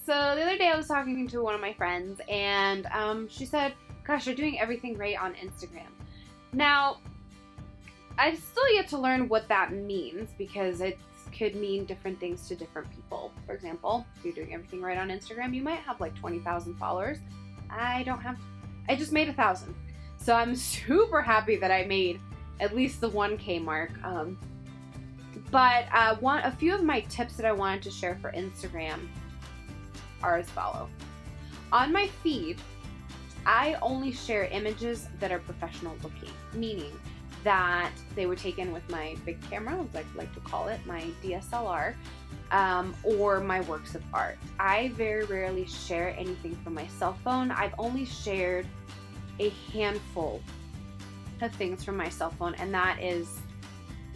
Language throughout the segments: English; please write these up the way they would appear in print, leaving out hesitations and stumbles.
So the other day I was talking to one of my friends, and she said, gosh, you're doing everything right on Instagram. Now, I've still yet to learn what that means, because it could mean different things to different people. For example, if you're doing everything right on Instagram, you might have like 20,000 followers. I just made 1,000. So I'm super happy that I made at least the 1K mark. But a few of my tips that I wanted to share for Instagram are as follow. On my feed, I only share images that are professional looking, meaning that they were taken with my big camera, as I like to call it, my DSLR, or my works of art. I very rarely share anything from my cell phone. I've only shared a handful of things from my cell phone, and that is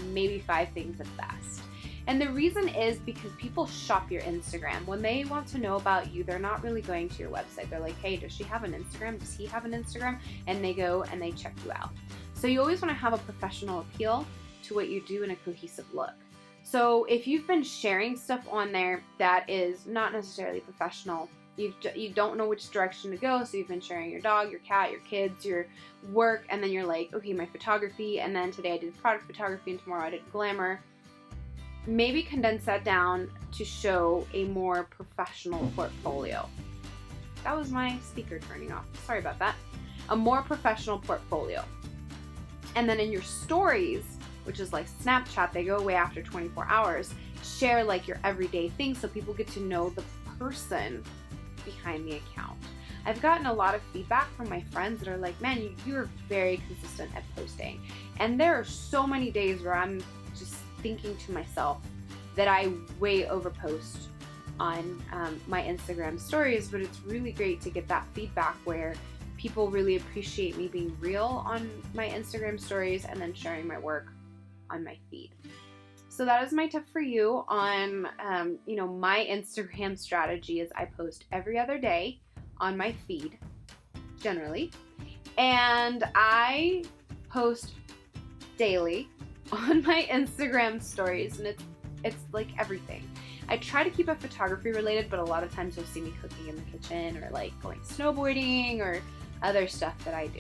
maybe 5 things at best. And the reason is because people shop your Instagram. When they want to know about you, they're not really going to your website. They're like, hey, does she have an Instagram? Does he have an Instagram? And they go and they check you out. So you always want to have a professional appeal to what you do in a cohesive look. So if you've been sharing stuff on there that is not necessarily professional, you don't know which direction to go, so you've been sharing your dog, your cat, your kids, your work, and then you're like, okay, my photography, and then today I did product photography, and tomorrow I did glamour. Maybe condense that down to show a more professional portfolio. That was my speaker turning off. Sorry about that. A more professional portfolio. And then in your stories, which is like Snapchat, they go away after 24 hours, share like your everyday things so people get to know the person behind the account. I've gotten a lot of feedback from my friends that are like, man, you're very consistent at posting. And there are so many days where I'm just thinking to myself that I way overpost on my Instagram stories, but it's really great to get that feedback where people really appreciate me being real on my Instagram stories and then sharing my work on my feed. So that is my tip for you on, my Instagram strategy is I post every other day on my feed, generally, and I post daily on my Instagram stories, and it's like everything. I try to keep it photography related, but a lot of times you'll see me cooking in the kitchen or like going snowboarding or other stuff that I do.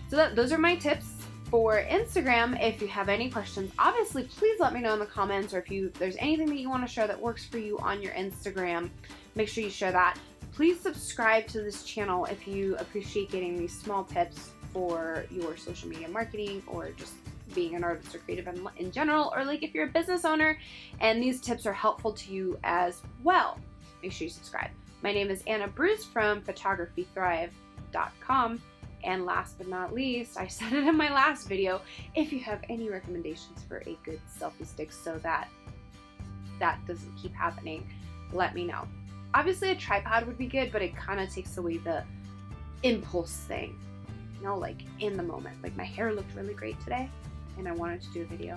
So those are my tips for Instagram. If you have any questions, obviously, please let me know in the comments, or if there's anything that you want to share that works for you on your Instagram, make sure you share that. Please subscribe to this channel if you appreciate getting these small tips for your social media marketing or just being an artist or creative in general, or like if you're a business owner and these tips are helpful to you as well, make sure you subscribe. My name is Anna Bruce from photographythrive.com. And last but not least, I said it in my last video, if you have any recommendations for a good selfie stick so that doesn't keep happening, let me know. Obviously a tripod would be good, but it kind of takes away the impulse thing, like in the moment. Like my hair looked really great today and I wanted to do a video.